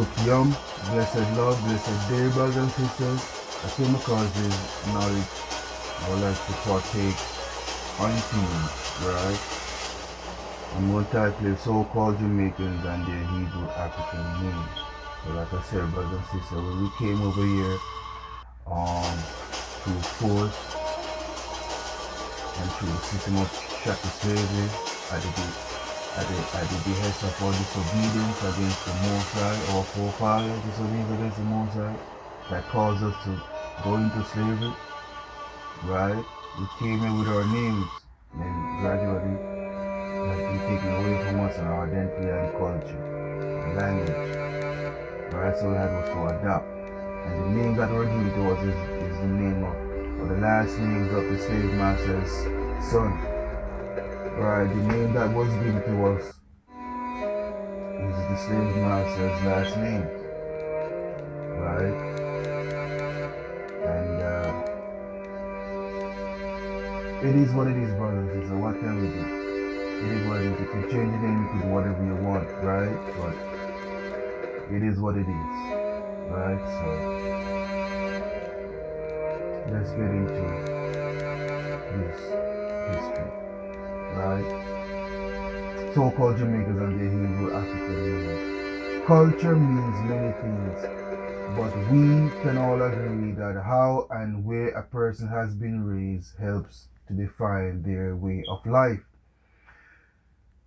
Yum, blessed love, blessed day, brothers and sisters. I came across this knowledge I would like to partake on things, right? I'm going to title it So-Called Jamaicans and Their Hebrew African Names. So like I said, brothers and sisters, when we came over here through force and through the system of chattel slavery at the behest of our disobedience against the Most High, our forefathers' disobedience against the Most High, that caused us to go into slavery, right? We came in with our names, and then gradually it has been taken away from us and our identity and culture, and language, right? So we had to adapt. And the name that were given to us is the name of, or the last names of the slave master's son. Right, the name that was given to us is the slave master's last name. Right? And it is what it is, brothers and sisters. What can we do? It is what it is. You can change the name, you can do whatever you want, right? But it is what it is. Right? So let's get into this history. Right? So-called Jamaicans and their Hebrew African names. Culture means many things, but we can all agree that how and where a person has been raised helps to define their way of life.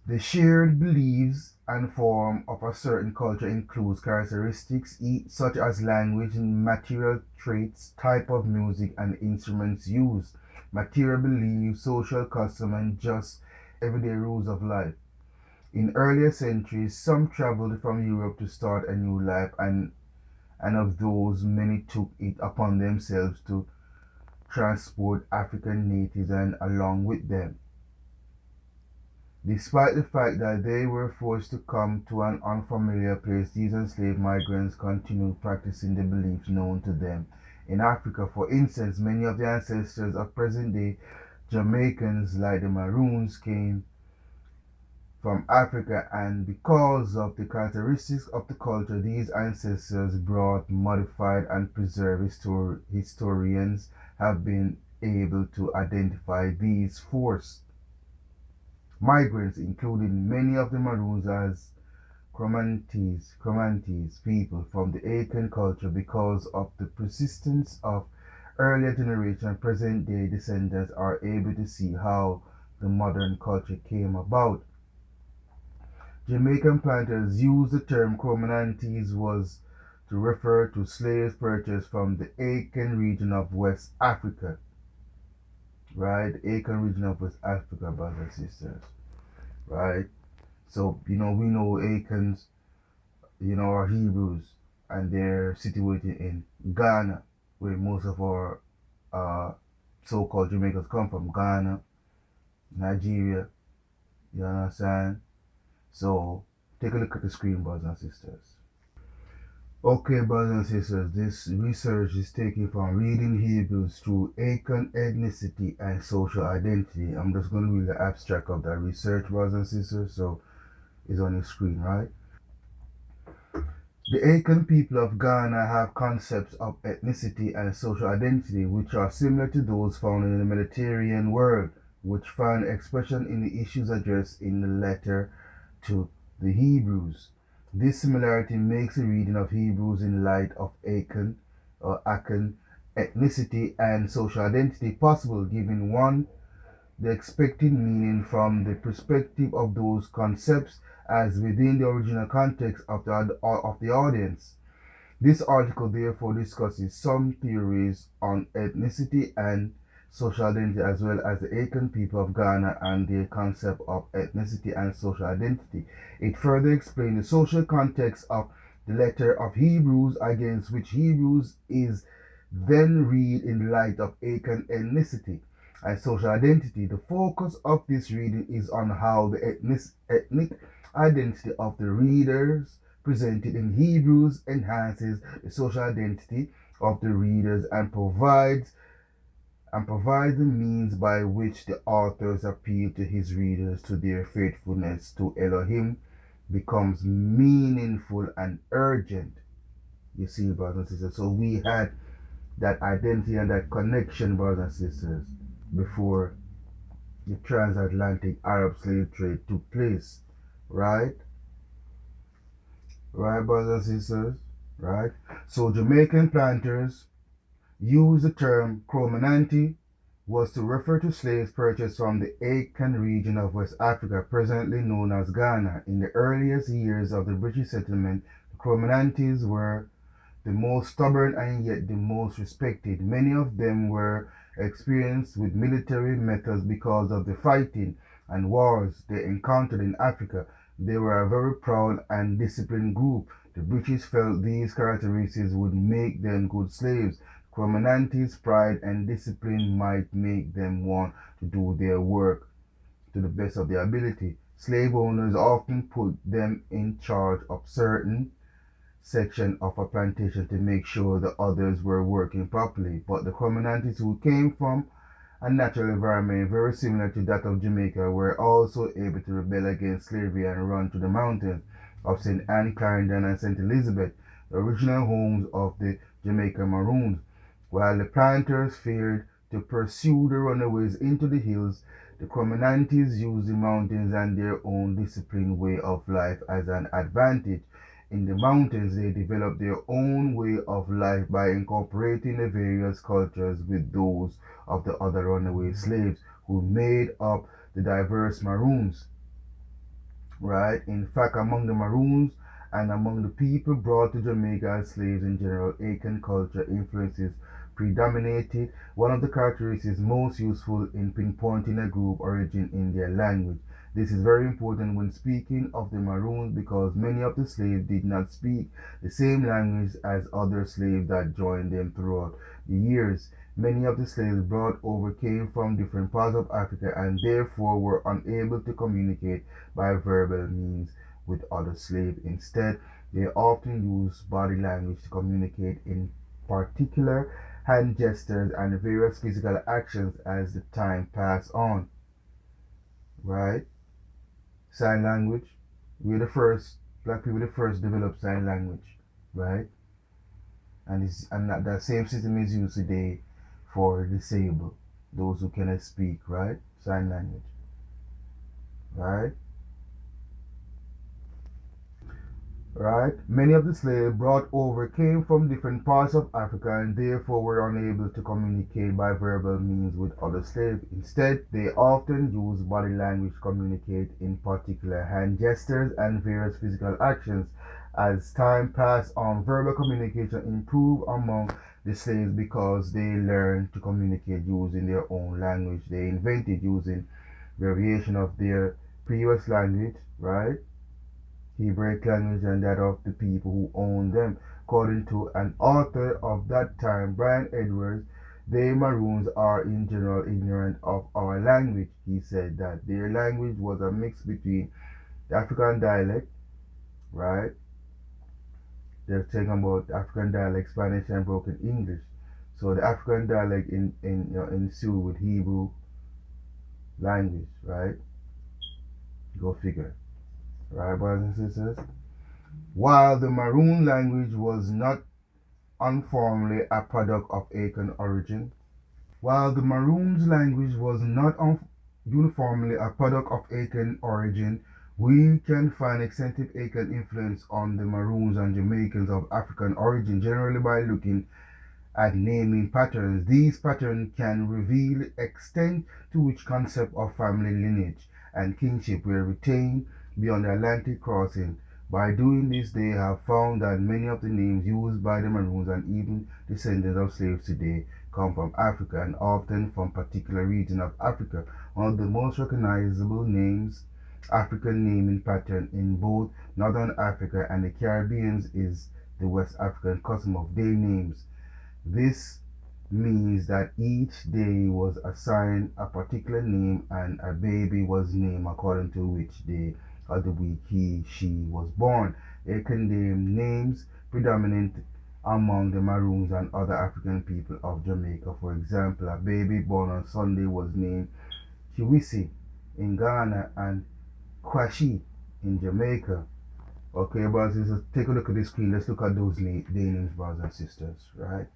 The shared beliefs and form of a certain culture includes characteristics such as language, material traits, type of music and instruments used, material beliefs, social custom, and just everyday rules of life. In earlier centuries, some traveled from Europe to start a new life, and of those, many took it upon themselves to transport African natives and along with them. Despite the fact that they were forced to come to an unfamiliar place, these enslaved migrants continued practicing the beliefs known to them in Africa. For instance, many of the ancestors of present-day Jamaicans, like the Maroons, came from Africa, and because of the characteristics of the culture these ancestors brought, modified and preserved, historians have been able to identify these forced migrants, including many of the Maroons, as Cromantes people from the Akan culture. Because of the persistence of earlier generation, present-day descendants are able to see how the modern culture came about. Jamaican planters used the term Cromantes was to refer to slaves purchased from the Akan region of West Africa. Right? The Akan region of West Africa, brothers and sisters. Right? So, we know Akans, are Hebrews, and they're situated in Ghana, where most of our so-called Jamaicans come from. Ghana, Nigeria, you understand? So, take a look at the screen, brothers and sisters. Okay, brothers and sisters, this research is taken from reading Hebrews through Akan ethnicity and social identity. I'm just going to read the abstract of that research, brothers and sisters, so it's on the screen, right? The Akan people of Ghana have concepts of ethnicity and social identity which are similar to those found in the Mediterranean world, which find expression in the issues addressed in the letter to the Hebrews. This similarity makes the reading of Hebrews in light of Akan ethnicity and social identity possible, giving one the expected meaning from the perspective of those concepts as within the original context of the audience. This article therefore discusses some theories on ethnicity and social identity, as well as the Akan people of Ghana and their concept of ethnicity and social identity. It further explains the social context of the letter of Hebrews, against which Hebrews is then read in light of Akan ethnicity and social identity. The focus of this reading is on how the ethnic identity of the readers presented in Hebrews enhances the social identity of the readers and provides the means by which the authors appeal to his readers to their faithfulness to Elohim becomes meaningful and urgent. You see, brothers and sisters. So we had that identity and that connection, brothers and sisters, before the transatlantic Arab slave trade took place. Right? Right, brothers and sisters? Right? So Jamaican planters use the term Cromananti was to refer to slaves purchased from the Akan region of West Africa, presently known as Ghana. In the earliest years of the British settlement, the Cromanantes were the most stubborn and yet the most respected. Many of them were experienced with military methods because of the fighting and wars they encountered in Africa. They were a very proud and disciplined group. The British felt these characteristics would make them good slaves. Comanantes' pride and discipline might make them want to do their work to the best of their ability. Slave owners often put them in charge of certain section of a plantation to make sure the others were working properly. But the Comanantes, who came from a natural environment very similar to that of Jamaica, were also able to rebel against slavery and run to the mountains of St. Anne, Clarendon, and St. Elizabeth, the original homes of the Jamaican Maroons. While the planters feared to pursue the runaways into the hills, the Comanantes used the mountains and their own disciplined way of life as an advantage. In the mountains, they developed their own way of life by incorporating the various cultures with those of the other runaway slaves who made up the diverse Maroons. Right? In fact, among the Maroons and among the people brought to Jamaica as slaves in general, Akan culture influences predominated. One of the characteristics most useful in pinpointing a group origin in their language. This is very important when speaking of the Maroons because many of the slaves did not speak the same language as other slaves that joined them throughout the years. Many of the slaves brought over came from different parts of Africa and therefore were unable to communicate by verbal means with other slaves. Instead, they often used body language to communicate, in particular hand gestures and various physical actions as the time passed on. Right? Sign language. We're the first, black people the first developed sign language. Right? And that same system is used today for disabled, those who cannot speak, right? Sign language. Right? Right? Many of the slaves brought over came from different parts of Africa and therefore were unable to communicate by verbal means with other slaves. Instead, they often used body language to communicate, in particular hand gestures and various physical actions. As time passed on, verbal communication improved among the slaves because they learned to communicate using their own language. They invented using variation of their previous language, right? Hebraic language and that of the people who owned them. According to an author of that time, Brian Edwards, they Maroons are in general ignorant of our language. He said that their language was a mix between the African dialect, right? They're talking about African dialect, Spanish, and broken English. So the African dialect ensued with Hebrew language, right? Go figure. Right, brothers and sisters? While the Maroon language was not uniformly a product of Akan origin, while the Maroons language was not uniformly a product of Akan origin, we can find extensive Akan influence on the Maroons and Jamaicans of African origin, generally by looking at naming patterns. These patterns can reveal the extent to which concept of family lineage and kinship were retained beyond the Atlantic crossing. By doing this, they have found that many of the names used by the Maroons and even descendants of slaves today come from Africa and often from particular regions of Africa. One of the most recognizable names, African naming pattern in both Northern Africa and the Caribbean is the West African custom of day names. This means that each day was assigned a particular name and a baby was named according to which day of the week she was born. They can name names predominant among the Maroons and other African people of Jamaica. For example, a baby born on Sunday was named Chiwisi in Ghana and Kwashi in Jamaica. Okay, brothers and sisters, take a look at the screen. Let's look at those day names, brothers and sisters, right?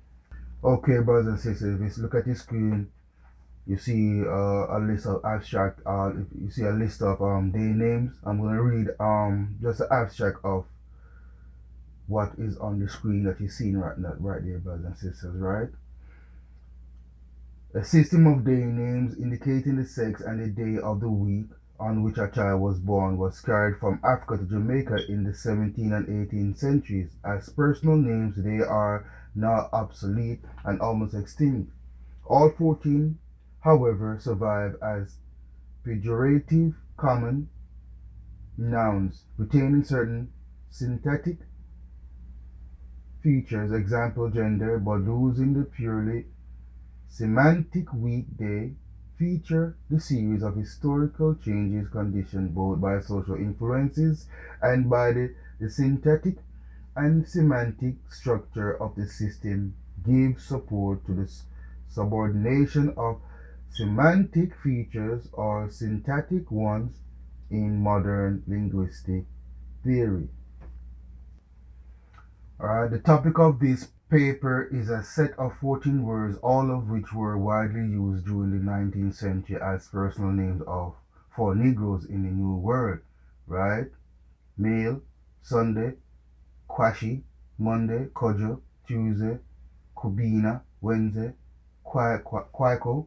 Okay, brothers and sisters, if you look at the screen, you see a list of abstract, you see a list of day names. I'm going to read just an abstract of what is on the screen that you're seeing right now, right there, brothers and sisters, right? A system of day names indicating the sex and the day of the week on which a child was born was carried from Africa to Jamaica in the 17th and 18th centuries. As personal names, they are now obsolete and almost extinct. All 14, however, survive as pejorative common nouns, retaining certain synthetic features, example gender, but losing the purely semantic weekday feature. The series of historical changes conditioned both by social influences and by the synthetic and semantic structure of the system gives support to the subordination of semantic features or syntactic ones in modern linguistic theory. Alright, the topic of this paper is a set of 14 words, all of which were widely used during the 19th century as personal names for Negroes in the New World. Right? Male, Sunday, Kwashi, Monday, Kojo, Tuesday, Kubina, Wednesday, Kwaiko,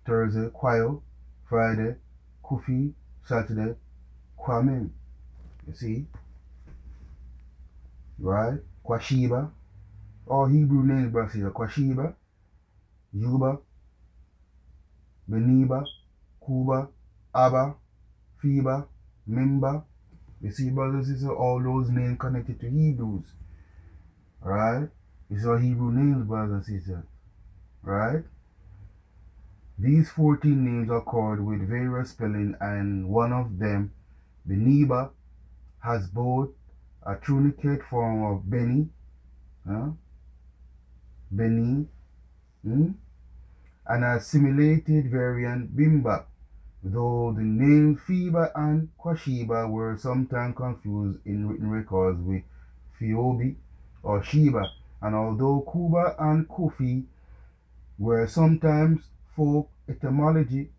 Thursday, Kwayo, Friday, Kufi, Saturday, Kwame. You see? Right? Kwashiba. All Hebrew names, brother, Kwashiba, Yuba, Beniba, Kuba, Abba, Fiba, Mimba. You see, brothers and sisters, all those names connected to Hebrews. Right? These are Hebrew names, brothers and sisters. Right? These 14 names are called with various spelling, and one of them, Beniba, has both a truncate form of Beni, Beni, and a simulated variant Bimba, though the names Fiba and Kwashiba were sometimes confused in written records with Fiobi or Sheba, and although Kuba and Kofi were sometimes folk etymologized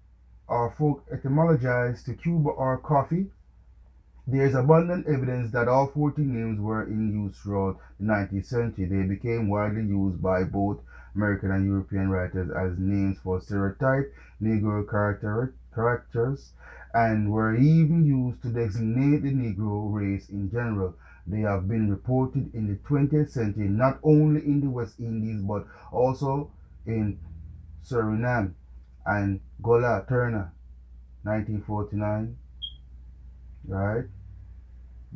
to Cuba or coffee, there is abundant evidence that all 14 names were in use throughout the 19th century. They became widely used by both American and European writers as names for stereotype Negro characters, and were even used to designate the Negro race in general. They have been reported in the 20th century not only in the West Indies but also in Suriname and Gola Turner, 1949, right?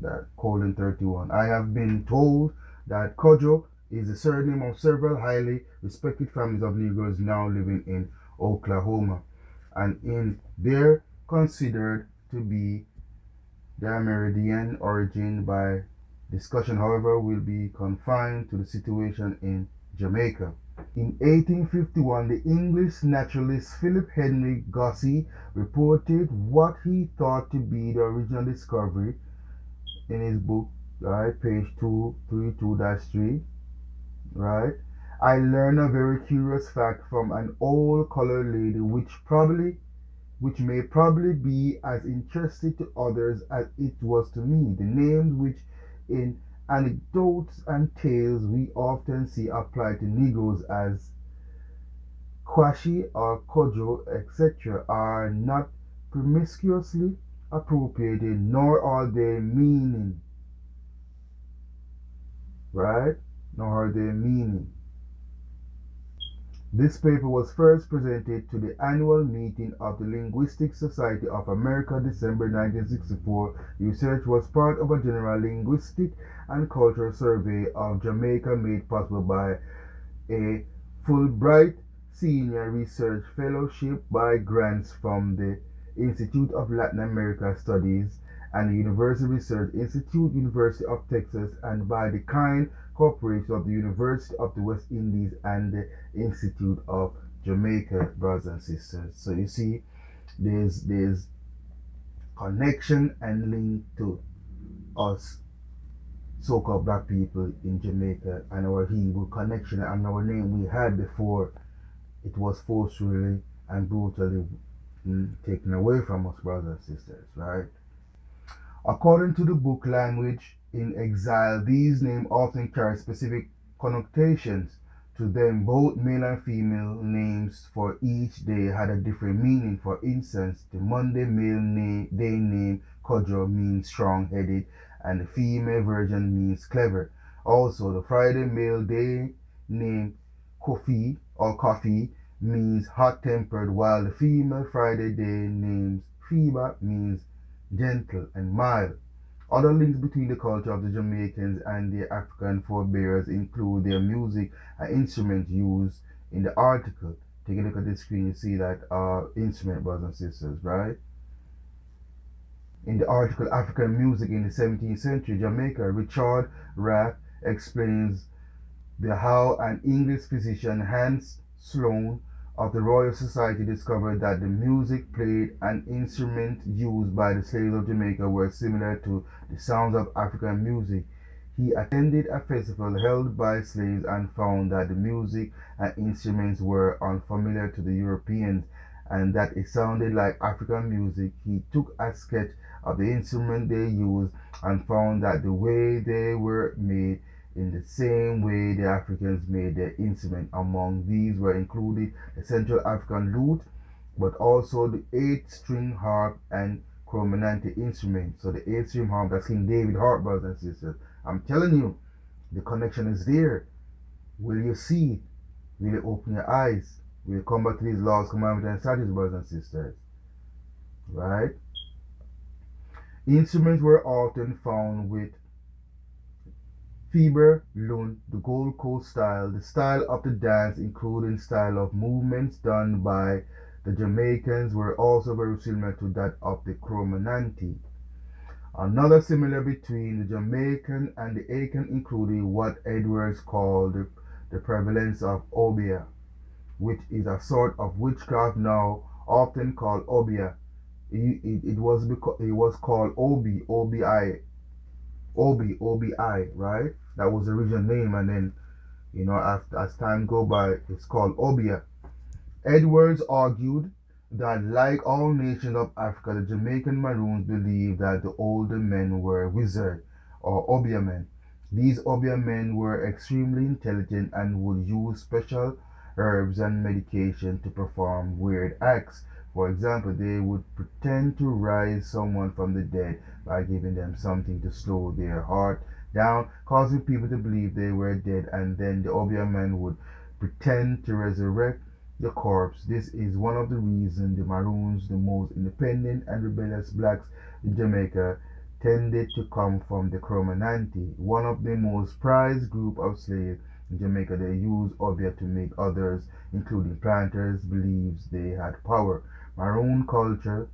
That colon 31. I have been told that Kojo is the surname of several highly respected families of Negroes now living in Oklahoma, and they're considered to be their Meridian origin by discussion, however, will be confined to the situation in Jamaica. In 1851, the English naturalist Philip Henry Gussie reported what he thought to be the original discovery in his book, right, page 232-3, right? I learned a very curious fact from an old colored lady which may probably be as interesting to others as it was to me. The names which in anecdotes and tales we often see applied to Negroes as Kwashi or Kojo, etc., are not promiscuously appropriated, nor are they meaning, right? Nor are they meaning. This paper was first presented to the annual meeting of the Linguistic Society of America, December 1964. Research was part of a general linguistic and cultural survey of Jamaica made possible by a Fulbright Senior Research Fellowship by grants from the Institute of Latin America Studies and the University Research Institute, University of Texas, and by the kind cooperation of the University of the West Indies and the Institute of Jamaica, brothers and sisters. So you see, there's connection and link to us so-called black people in Jamaica, and our Hebrew connection and our name we had before it was forcefully and brutally taken away from us, brothers and sisters, right? According to the book Language in Exile, these names often carry specific connotations to them. Both male and female names for each day had a different meaning. For instance, the Monday day name Kojo means strong-headed, and the female version means clever. Also, the Friday male day name Kofi or Coffee means hot-tempered, while the female Friday day names Fiba means gentle and mild. Other links between the culture of the Jamaicans and their African forebears include their music and instruments used in the article. Take a look at the screen, you see that instrument, brothers and sisters, right? In the article African Music in the 17th Century Jamaica, Richard Rath explains how an English physician, Hans Sloane, of the Royal Society discovered that the music played and instruments used by the slaves of Jamaica were similar to the sounds of African music. He attended a festival held by slaves and found that the music and instruments were unfamiliar to the Europeans and that it sounded like African music. He took a sketch of the instrument they used and found that the way they were made in the same way the Africans made their instrument. Among these were included the Central African lute, but also the 8-string harp and Cromanante instrument. So the 8-string harp, that's King David harp, brothers and sisters. I'm telling you, the connection is there. Will you see it? Will you open your eyes? Will you come back to these laws, commandments, and statutes, brothers and sisters? Right? Instruments were often found with Fiber Lund, the Gold Coast style, the style of the dance, including style of movements done by the Jamaicans, were also very similar to that of the Cromanante. Another similar between the Jamaican and the Akan included what Edwards called the prevalence of obia, which is a sort of witchcraft now often called obia. It was called obi, right? That was the original name, and then as time go by, it's called obia. Edwards argued that like all nations of Africa, the Jamaican Maroons believed that the older men were wizards or obia men. These obia men were extremely intelligent and would use special herbs and medication to perform weird acts. For example, they would pretend to rise someone from the dead by giving them something to slow their heart down, causing people to believe they were dead, and then the obia men would pretend to resurrect the corpse. This is one of the reasons the Maroons, the most independent and rebellious blacks in Jamaica, tended to come from the Cromanante, one of the most prized group of slaves in Jamaica. They used obia to make others, including planters, believe they had power. Maroon culture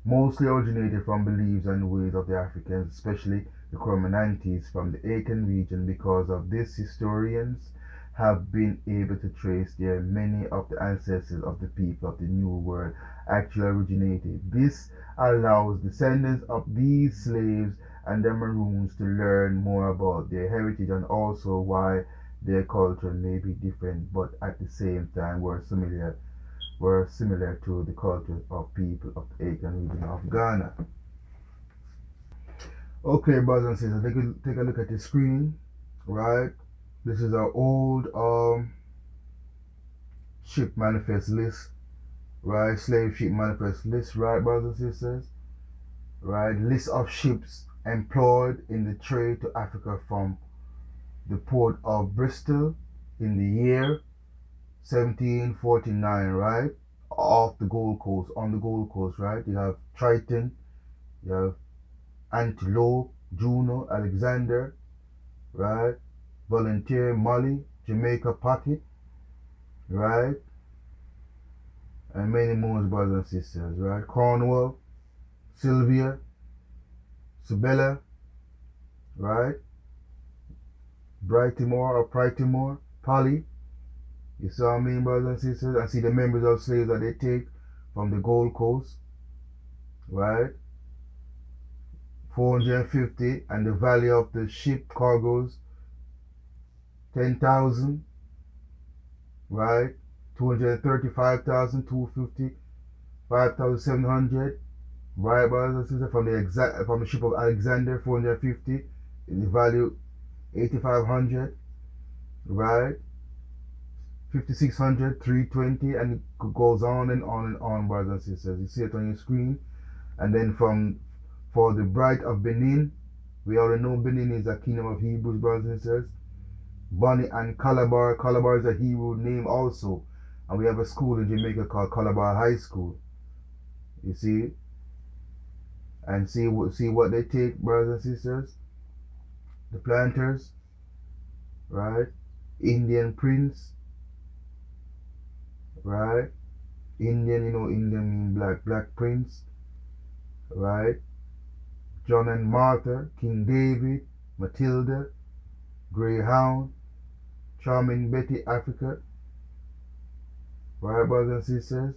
mostly originated from beliefs and ways of the Africans, especially the Cromanantes from the Akan region. Because of this, historians have been able to trace there many of the ancestors of the people of the New World actually originated. This allows descendants of these slaves and the Maroons to learn more about their heritage and also why their culture may be different, but at the same time were similar to the culture of people of the Akan region of Ghana. Okay, brothers and sisters, take a look at the screen, right? This is our old ship manifest list, right? Slave ship manifest list, right, brothers and sisters? Right? List of ships employed in the trade to Africa from the port of Bristol in the year 1749, right? Off the Gold Coast, on the Gold Coast, right? You have Triton, you have Antelope, Juno, Alexander, right? Volunteer, Molly, Jamaica Pocket, right? And many more, brothers and sisters, right? Cornwall, Sylvia, Sabella, right? Brightmore or Prightimore, Polly. You see what I mean, brothers and sisters? And see the members of slaves that they take from the Gold Coast, right? 450, and the value of the ship cargoes 10,000, right? 235,000, 250, 5,700, right, brothers and sisters, from the ship of Alexander, 450, the value 8,500, right? 5,600, 320, and it goes on and on and on, brothers and sisters. You see it on your screen. And then for the Bride of Benin, we already know Benin is a kingdom of Hebrews, brothers and sisters. Bonnie and Calabar. Calabar is a Hebrew name also. And we have a school in Jamaica called Calabar High School. You see? And see what they take, brothers and sisters. The planters, right? Indian prince, right? Indian, Indian mean black prince, right? John and Martha, King David, Matilda, Greyhound, Charming Betty, Africa, right, brothers and sisters?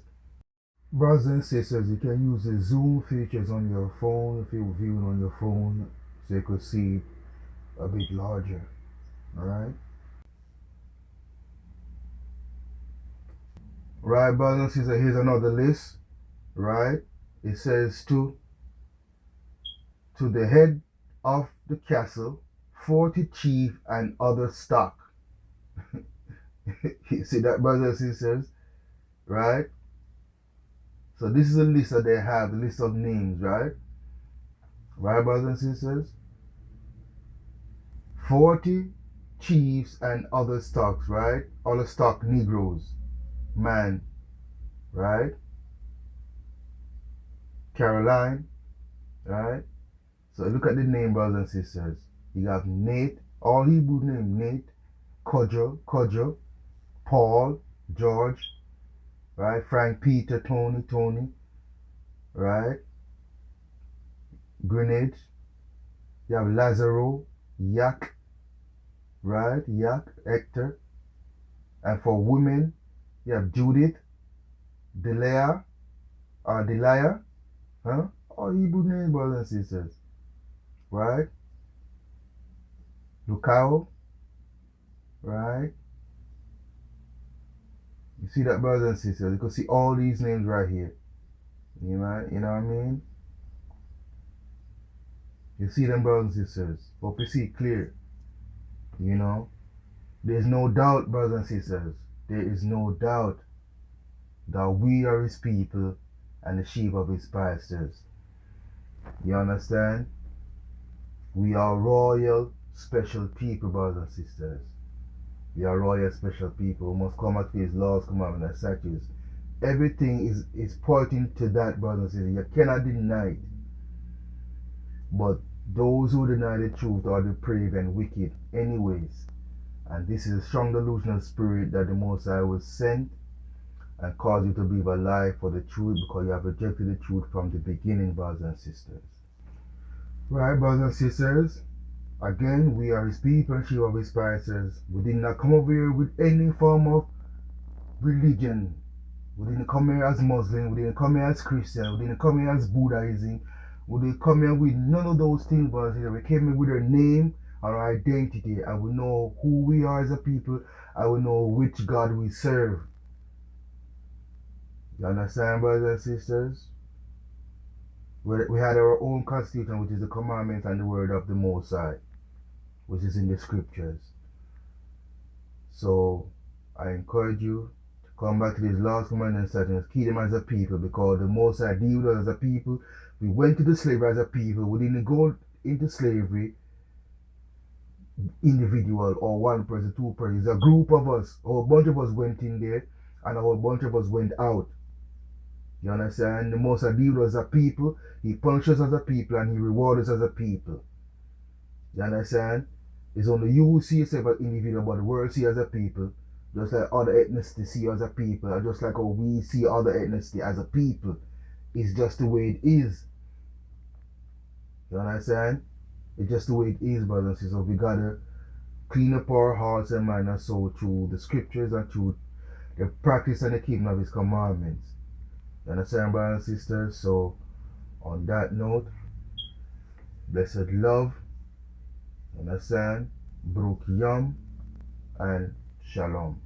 Brothers and sisters, you can use the zoom features on your phone if you're viewing on your phone so you could see a bit larger, alright? Right, brothers and sisters, here's another list, right? It says to the head of the castle, 40 chief and other stock. You see that, brothers and sisters, right? So this is a list that they have, the list of names, right? Right, brothers and sisters? 40 chiefs and other stocks, right? Other stock Negroes, man, right? Caroline, right? So look at the name, brothers and sisters. You have Nate, all Hebrew name, Nate, Kojo, Paul, George, right? Frank, Peter, Tony, right? Grenade. You have Lazaro, Yak, right? Yak, Hector. And for women, you have Judith, Delia, huh? All Hebrew names, brothers and sisters, right? Lucao, right? You see that, brothers and sisters? You can see all these names right here. You know what I mean? You see them, brothers and sisters? Hope you see it clear. There's no doubt, brothers and sisters. There is no doubt that we are his people and the sheep of his pastures. You understand? We are royal, special people, brothers and sisters. We are royal, special people who must come after his laws, commandments, and statutes. Everything is pointing to that, brothers and sisters. You cannot deny it. But those who deny the truth are depraved and wicked anyways. And this is a strong delusional spirit that the Most High will send and cause you to believe a lie for the truth because you have rejected the truth from the beginning, brothers and sisters. Right, brothers and sisters? Again, we are his people and sheep of his pastures. We did not come over here with any form of religion. We didn't come here as Muslim. We didn't come here as Christian. We didn't come here as Buddhism. We didn't come here with none of those things, brothers and sisters. We came here with our name, our identity, and we know who we are as a people, and we know which God we serve. You understand, brothers and sisters? We had our own constitution, which is the commandments and the word of the Most High, which is in the scriptures. So I encourage you to come back to these laws, commandments, and statutes, keep them as a people, because the Most High deal with us as a people. We went to the slavery as a people. We didn't go into slavery individual or one person, two persons. It's a group of us. A whole bunch of us went in there, and a whole bunch of us went out. You understand? The Most High deal with us as a people. He punishes us as a people, and he rewards us as a people. You understand? It's only you who see yourself as an individual, but the world see you as a people. Just like other ethnicities see you as a people, and just like how we see other ethnicity as a people. It's just the way it is. You understand? It's just the way it is, brothers and sisters. So we gotta clean up our hearts and minds and soul through the scriptures and through the practice and the keeping of his commandments. You understand, brothers and sisters? So on that note, blessed love, understand, Baruch Yom, and Shalom.